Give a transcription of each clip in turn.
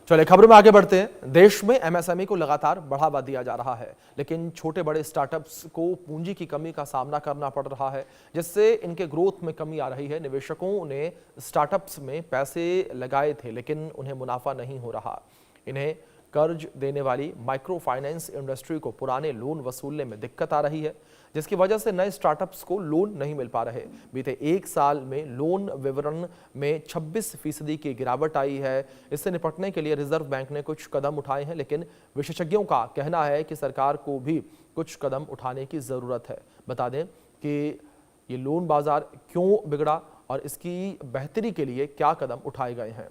चलिए खबरों में आगे बढ़ते हैं। देश में एमएसएमई को लगातार बढ़ावा दिया जा रहा है, लेकिन छोटे बड़े स्टार्टअप्स को पूंजी की कमी का सामना करना पड़ रहा है, जिससे इनके ग्रोथ में कमी आ रही है। निवेशकों ने स्टार्टअप्स में पैसे लगाए थे, लेकिन उन्हें मुनाफा नहीं हो रहा। इन्हें कर्ज देने वाली माइक्रो फाइनेंस इंडस्ट्री को पुराने लोन वसूलने में दिक्कत आ रही है, जिसकी वजह से नए स्टार्टअप्स को लोन नहीं मिल पा रहे। बीते एक साल में लोन विवरण में 26% की गिरावट आई है। इससे निपटने के लिए रिजर्व बैंक ने कुछ कदम उठाए हैं, लेकिन विशेषज्ञों का कहना है कि सरकार को भी कुछ कदम उठाने की जरूरत है। बता दें कि ये लोन बाजार क्यों बिगड़ा और इसकी बेहतरी के लिए क्या कदम उठाए गए हैं।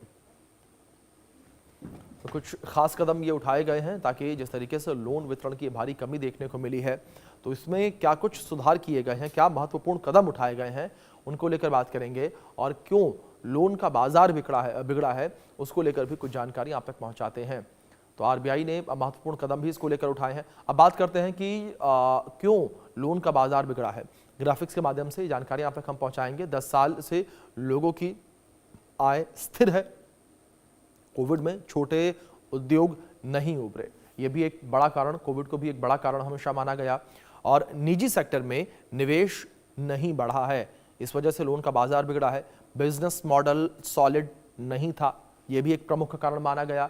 तो कुछ खास कदम ये उठाए गए हैं ताकि जिस तरीके से लोन वितरण की भारी कमी देखने को मिली है, तो इसमें क्या कुछ सुधार किए गए हैं, क्या महत्वपूर्ण कदम उठाए गए हैं, उनको लेकर बात करेंगे। और क्यों लोन का बाजार बिगड़ा है उसको लेकर भी कुछ जानकारी आप तक पहुंचाते हैं। तो आरबीआई ने महत्वपूर्ण कदम भी इसको लेकर उठाए हैं। अब बात करते हैं कि क्यों लोन का बाजार बिगड़ा है। ग्राफिक्स के माध्यम से जानकारी आप तक हम पहुंचाएंगे। 10 साल से लोगों की आय स्थिर है। कोविड में छोटे उद्योग नहीं उभरे, यह भी एक बड़ा कारण, कोविड को भी एक बड़ा कारण हमेशा माना गया। और निजी सेक्टर में निवेश नहीं बढ़ा है, इस वजह से लोन का बाजार बिगड़ा है। बिजनेस मॉडल सॉलिड नहीं था, यह भी एक प्रमुख कारण माना गया।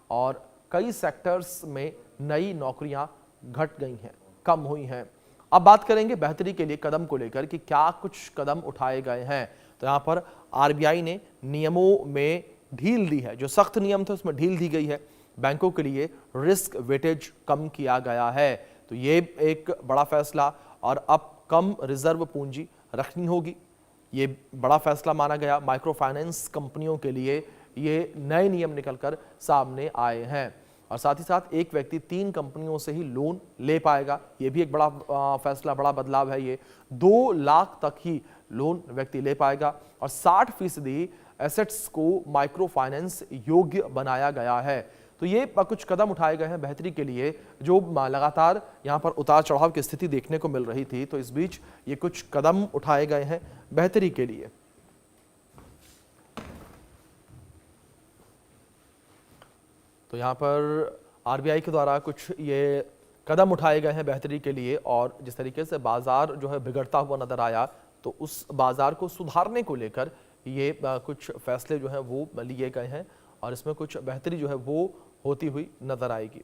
और कई सेक्टर्स में नई नौकरियां घट गई हैं, कम हुई हैं। अब बात करेंगे बेहतरी के लिए कदम को लेकर कि क्या कुछ कदम उठाए गए हैं। तो यहां पर आरबीआई ने नियमों में ढील दी है, जो सख्त नियम थे उसमें ढील दी गई है। बैंकों के लिए रिस्क वेटेज कम किया गया है, तो ये एक बड़ा फैसला। और अब कम रिजर्व पूंजी रखनी होगी, ये बड़ा फैसला माना गया। माइक्रो फाइनेंस कंपनियों के लिए ये नए नियम निकलकर सामने आए हैं। और साथ ही साथ एक व्यक्ति 3 कंपनियों से ही लोन ले पाएगा, ये भी एक बड़ा फैसला, बड़ा बदलाव है। ये 2 लाख तक ही लोन व्यक्ति ले पाएगा। और 60% एसेट्स को माइक्रो फाइनेंस योग्य बनाया गया है। तो ये कुछ कदम उठाए गए हैं बेहतरी के लिए, जो लगातार यहां पर उतार चढ़ाव की स्थिति देखने को मिल रही थी। तो इस बीच ये कुछ कदम उठाए गए हैं बेहतरी के लिए। तो यहां पर आरबीआई के द्वारा कुछ ये कदम उठाए गए हैं बेहतरी के लिए। और जिस तरीके से बाजार जो है बिगड़ता हुआ नजर आया, तो उस बाजार को सुधारने को लेकर ये कुछ फैसले जो हैं वो लिए गए हैं और इसमें कुछ बेहतरी जो है वो होती हुई नजर आएगी।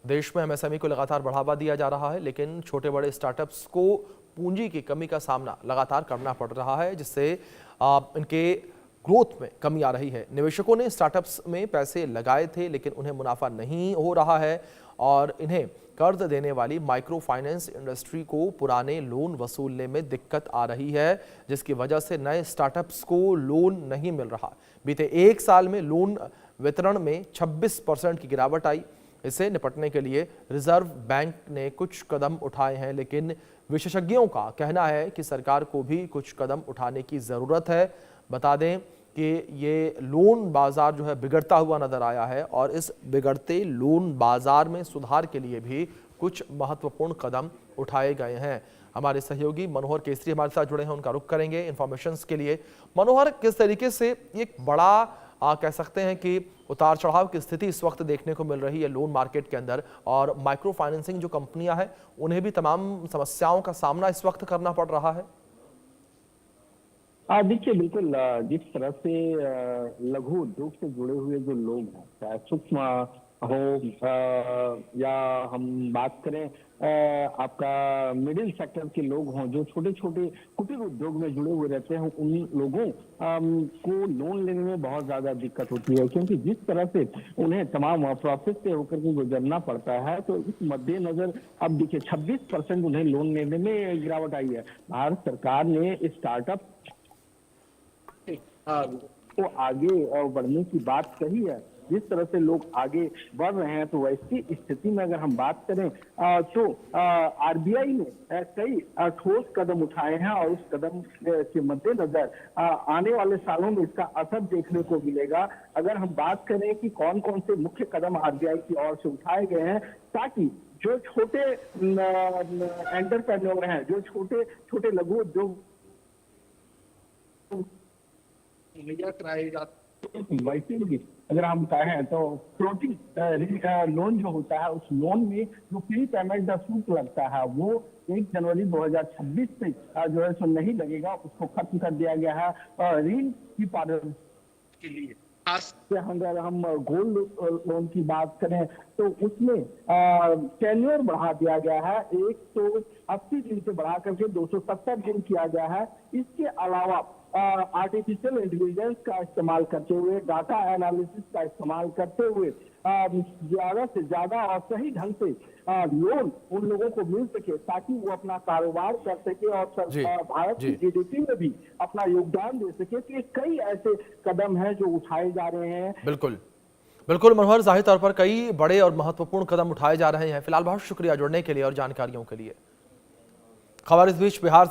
देश में एमएसएमई को लगातार बढ़ावा दिया जा रहा है, लेकिन छोटे बड़े स्टार्टअप्स को पूंजी की कमी का सामना लगातार करना पड़ रहा है, जिससे इनके ग्रोथ में कमी आ रही है। निवेशकों ने स्टार्टअप्स में पैसे लगाए थे, लेकिन उन्हें मुनाफा नहीं हो रहा है। और इन्हें कर्ज देने वाली माइक्रो फाइनेंस इंडस्ट्री को पुराने लोन वसूलने में दिक्कत आ रही है, जिसकी वजह से नए स्टार्टअप्स को लोन नहीं मिल रहा। बीते एक साल में लोन वितरण में 26% की गिरावट आई। इससे निपटने के लिए रिजर्व बैंक ने कुछ कदम उठाए हैं, लेकिन विशेषज्ञों का कहना है कि सरकार को भी कुछ कदम उठाने की जरूरत है। बता दें कि ये लोन बाजार जो है बिगड़ता हुआ नजर आया है, और इस बिगड़ते लोन बाजार में सुधार के लिए भी कुछ महत्वपूर्ण कदम उठाए गए हैं। हमारे सहयोगी मनोहर केसरी हमारे साथ जुड़े हैं, उनका रुख करेंगे इन्फॉर्मेशंस के लिए। मनोहर, किस तरीके से एक बड़ा कह सकते हैं कि उतार चढ़ाव की स्थिति इस वक्त देखने को मिल रही है लोन मार्केट के अंदर, और माइक्रो फाइनेंसिंग जो कंपनियां हैं उन्हें भी तमाम समस्याओं का सामना इस वक्त करना पड़ रहा है। देखिए, बिल्कुल जिस तरह से लघु उद्योग से जुड़े हुए जो लोग हैं, चाहे सूक्ष्म हो या हम बात करें आपका मिडिल सेक्टर के लोग हों, जो छोटे छोटे कुटीर उद्योग में जुड़े हुए रहते हैं, उन लोगों को लोन लेने में बहुत ज्यादा दिक्कत होती है, क्योंकि जिस तरह से उन्हें तमाम प्रोसेस से होकर के गुजरना पड़ता है। तो इस मद्देनजर अब देखिए 26% उन्हें लोन लेने में गिरावट आई है। भारत सरकार ने स्टार्टअप तो आगे बढ़ने की बात कही है। जिस तरह से लोग आगे बढ़ रहे हैं, तो वैसी स्थिति में अगर हम बात करें तो आरबीआई ने कई ठोस कदम उठाए हैं, और उस कदम के मद्देनजर आने वाले सालों में इसका असर देखने को मिलेगा। अगर हम बात करें कि कौन कौन से मुख्य कदम आरबीआई की ओर से उठाए गए हैं, ताकि जो छोटे एंटरप्रेन्योर हैं, जो छोटे छोटे लघु उद्योग मुहैया कराए जाते वैसे भी अगर हम कहें तो फ्लोटिंग लोन जो होता है, उस लोन में जो प्री पेमेंट शुल्क लगता है वो 1 जनवरी 2026 से जो है सो नहीं लगेगा, उसको खत्म कर दिया गया है ऋण की पारदर्शिता के लिए। खास से अगर हम गोल्ड लोन की बात करें तो उसमें टेन्योर बढ़ा दिया गया है, 180 दिन से बढ़ा करके 270 दिन किया गया है। इसके अलावा आर्टिफिशियल इंटेलिजेंस का इस्तेमाल करते हुए, डाटा एनालिसिस का इस्तेमाल करते हुए ज्यादा से ज्यादा और सही ढंग से लोन उन लोगों को मिल सके ताकि वो अपना कारोबार कर सके और भारत की जीडीपी में भी अपना योगदान दे सके। तो ये कई ऐसे कदम हैं जो उठाए जा रहे हैं। बिल्कुल बिल्कुल मनोहर, जाहिर तौर पर कई बड़े और महत्वपूर्ण कदम उठाए जा रहे हैं। फिलहाल बहुत शुक्रिया जुड़ने के लिए और जानकारियों के लिए। खबर इस बीच बिहार